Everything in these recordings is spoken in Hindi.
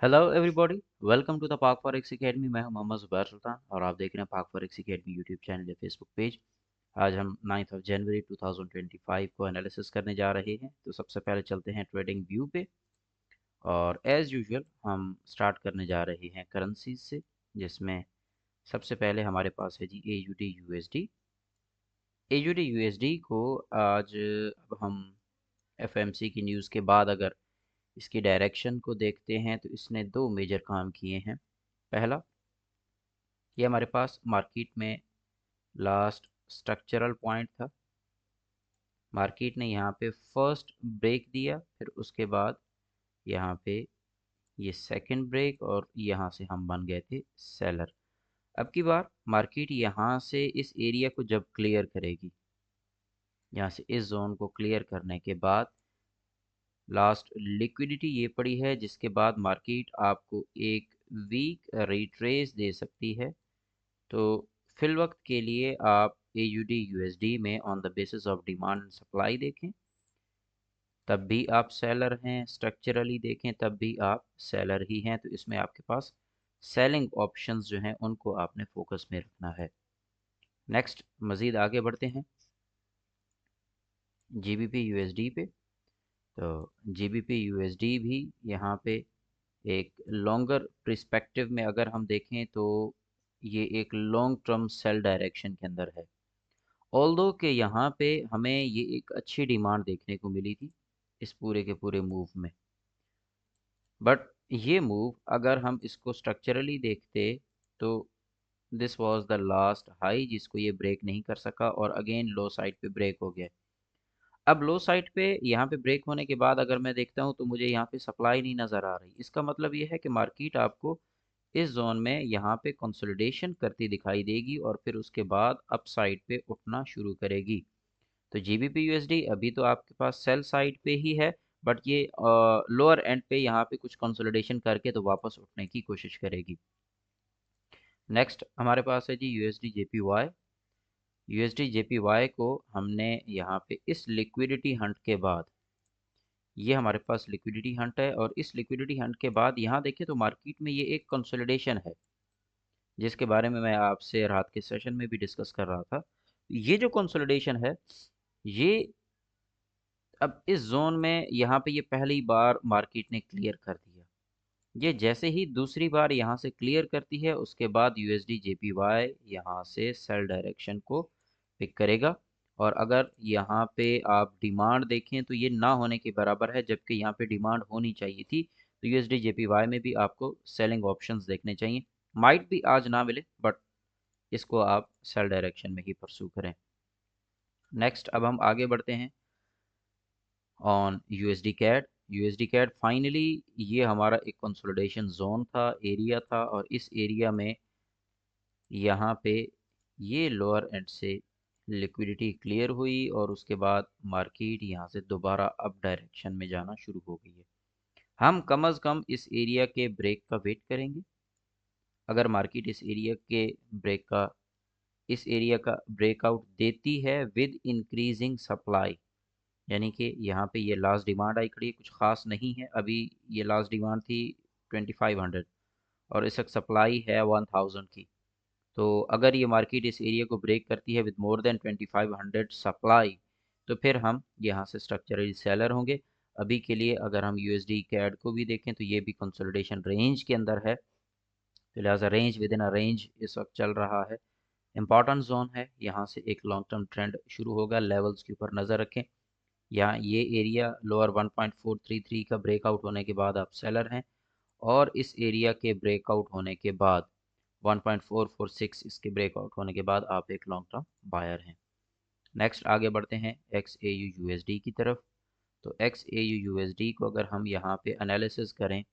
Hello everybody, welcome to the Pak forex academy. मैं हूं मोहम्मद जुबैर सुल्तान और आप देख रहे हैं पाक फॉरेक्स एकेडमी यूट्यूब चैनल या फेसबुक पेज। आज हम 9 जनवरी 2025 को एनालिसिस करने जा रहे हैं। तो सबसे पहले चलते हैं ट्रेडिंग व्यू पे और एज़ यूजुअल हम स्टार्ट करने जा रहे हैं करेंसीज से, जिसमें सबसे पहले हमारे पास है जी AUD USD। AUD USD को आज अब हम FMC की न्यूज़ के बाद अगर इसकी डायरेक्शन को देखते हैं तो इसने दो मेजर काम किए हैं। पहला, ये हमारे पास मार्केट में लास्ट स्ट्रक्चरल पॉइंट था। मार्केट ने यहाँ पे फर्स्ट ब्रेक दिया, फिर उसके बाद यहाँ पे ये सेकंड ब्रेक और यहाँ से हम बन गए थे सेलर। अब की बार मार्केट यहाँ से इस एरिया को जब क्लियर करेगी, यहाँ से इस जोन को क्लियर करने के बाद लास्ट लिक्विडिटी ये पड़ी है, जिसके बाद मार्केट आपको एक वीक रिट्रेस दे सकती है। तो फिल वक्त के लिए आप AUD USD में on the basis of demand and supply देखें, तब भी आप सेलर हैं। स्ट्रक्चरली देखें तब भी आप सेलर ही हैं। तो इसमें आपके पास सेलिंग ऑप्शंस जो हैं उनको आपने फोकस में रखना है। नेक्स्ट मज़ीद आगे बढ़ते हैं GBP USD पे। तो GBP USD भी यहाँ पे एक लॉन्गर पर्सपेक्टिव में अगर हम देखें तो ये एक लॉन्ग टर्म सेल डायरेक्शन के अंदर है। ऑल्दो के यहाँ पे हमें ये एक अच्छी डिमांड देखने को मिली थी इस पूरे के पूरे मूव में, बट ये मूव अगर हम इसको स्ट्रक्चरली देखते तो this was the last high जिसको ये ब्रेक नहीं कर सका और अगेन लो साइड पे ब्रेक हो गया। अब लो साइड पे यहाँ पे ब्रेक होने के बाद अगर मैं देखता हूँ तो मुझे यहाँ पे सप्लाई नहीं नज़र आ रही। इसका मतलब ये है कि मार्केट आपको इस जोन में यहाँ पे कंसोलिडेशन करती दिखाई देगी और फिर उसके बाद अप साइड पे उठना शुरू करेगी। तो GBP USD अभी तो आपके पास सेल साइड पे ही है, बट ये लोअर एंड पे यहाँ पे कुछ कंसोलिडेशन करके तो वापस उठने की कोशिश करेगी। नेक्स्ट हमारे पास है जी USD JPY। USD JPY को हमने यहाँ पे इस लिक्विडिटी हंट के बाद, ये हमारे पास लिक्विडिटी हंट है और इस लिक्विडिटी हंट के बाद यहाँ देखिए तो मार्केट में ये एक कंसोलिडेशन है, जिसके बारे में मैं आपसे रात के सेशन में भी डिस्कस कर रहा था। ये जो कंसोलिडेशन है, ये अब इस जोन में यहाँ पे ये पहली बार मार्केट ने क्लियर कर दिया। ये जैसे ही दूसरी बार यहाँ से क्लियर करती है उसके बाद USD JPY यहाँ से सेल डायरेक्शन को पिक करेगा। और अगर यहाँ पे आप डिमांड देखें तो ये ना होने के बराबर है, जबकि यहाँ पे डिमांड होनी चाहिए थी। तो USD JPY में भी आपको सेलिंग ऑप्शंस देखने चाहिए। माइट भी आज ना मिले, बट इसको आप सेल डायरेक्शन में ही परसू करें। नेक्स्ट अब हम आगे बढ़ते हैं on USD CAD। USD CAD finally ये हमारा एक कंसोलिडेशन जोन था, एरिया था, और इस एरिया में यहाँ पे ये लोअर एंड से लिक्विडिटी क्लियर हुई और उसके बाद मार्केट यहाँ से दोबारा अप डायरेक्शन में जाना शुरू हो गई है। हम कम अज़ कम इस एरिया के ब्रेक का वेट करेंगे। अगर मार्केट इस एरिया का ब्रेकआउट देती है विद इंक्रीजिंग सप्लाई, यानी कि यहाँ पे ये लास्ट डिमांड आई खड़ी है, कुछ ख़ास नहीं है अभी। ये लास्ट डिमांड थी 2500 और इस वक्त सप्लाई है 1000 की। तो अगर ये मार्केट इस एरिया को ब्रेक करती है विद मोर देन 2500 सप्लाई, तो फिर हम यहाँ से स्ट्रक्चरली सेलर होंगे। अभी के लिए अगर हम USD CAD को भी देखें तो ये भी कंसोलिडेशन रेंज के अंदर है, तो लिहाजा range with in a range इस वक्त चल रहा है। इंपॉर्टेंट जोन है, यहाँ से एक लॉन्ग टर्म ट्रेंड शुरू होगा। लेवल्स के ऊपर नज़र रखें। यहाँ ये एरिया लोअर 1.433 का ब्रेकआउट होने के बाद आप सेलर हैं और इस एरिया के ब्रेकआउट होने के बाद 1.446 इसके ब्रेकआउट होने के बाद आप एक लॉन्ग टर्म बायर हैं। नेक्स्ट आगे बढ़ते हैं XAU USD की तरफ। तो XAU USD को अगर हम यहाँ पे एनालिसिस करें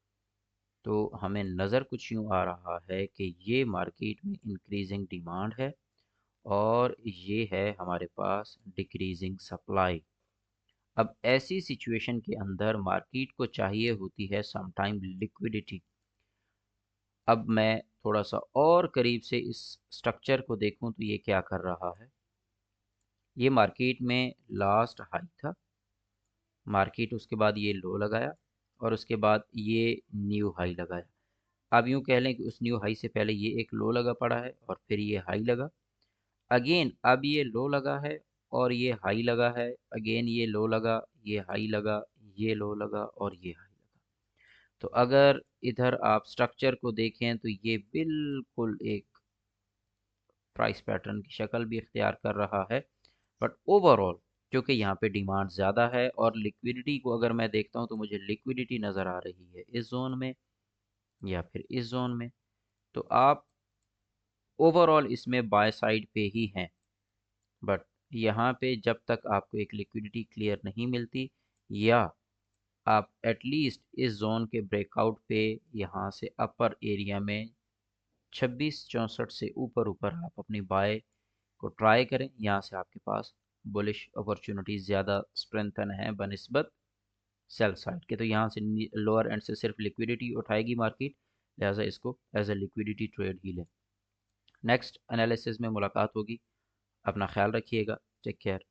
तो हमें नज़र कुछ यूँ आ रहा है कि ये मार्केट में इंक्रीजिंग डिमांड है और ये है हमारे पास डिक्रीजिंग सप्लाई। अब ऐसी सिचुएशन के अंदर मार्केट को चाहिए होती है सम टाइम लिक्विडिटी। अब मैं थोड़ा सा और करीब से इस स्ट्रक्चर को देखूं तो ये क्या कर रहा है। ये मार्केट में लास्ट हाई था, मार्केट उसके बाद ये लो लगाया और उसके बाद ये न्यू हाई लगाया। अब यूँ कह लें कि उस न्यू हाई से पहले ये एक लो लगा पड़ा है और फिर ये हाई लगा। अगेन अब ये लो लगा है और ये हाई लगा है। अगेन ये लो लगा, ये हाई लगा, ये लो लगा और ये हाई लगा। तो अगर इधर आप स्ट्रक्चर को देखें तो ये बिल्कुल एक प्राइस पैटर्न की शक्ल भी इख्तियार कर रहा है। बट ओवरऑल क्योंकि यहाँ पे डिमांड ज़्यादा है और लिक्विडिटी को अगर मैं देखता हूँ तो मुझे लिक्विडिटी नज़र आ रही है इस जोन में या फिर इस जोन में। तो आप ओवरऑल इसमें बाय साइड पे ही हैं। बट यहाँ पे जब तक आपको एक लिक्विडिटी क्लियर नहीं मिलती या आप एटलीस्ट इस जोन के ब्रेकआउट पे यहाँ से अपर एरिया में 2664 से ऊपर ऊपर आप अपनी बाय को ट्राई करें। यहाँ से आपके पास बुलिश अपॉर्चुनिटीज़ ज़्यादा स्ट्रेंथन है बनिस्बत सेल साइड के। तो यहाँ से लोअर एंड से सिर्फ लिक्विडिटी उठाएगी मार्केट, लिहाजा इसको एज ए लिक्विडिटी ट्रेड ही लें। नेक्स्ट एनालिसिस में मुलाकात होगी। अपना ख्याल रखिएगा। Take care.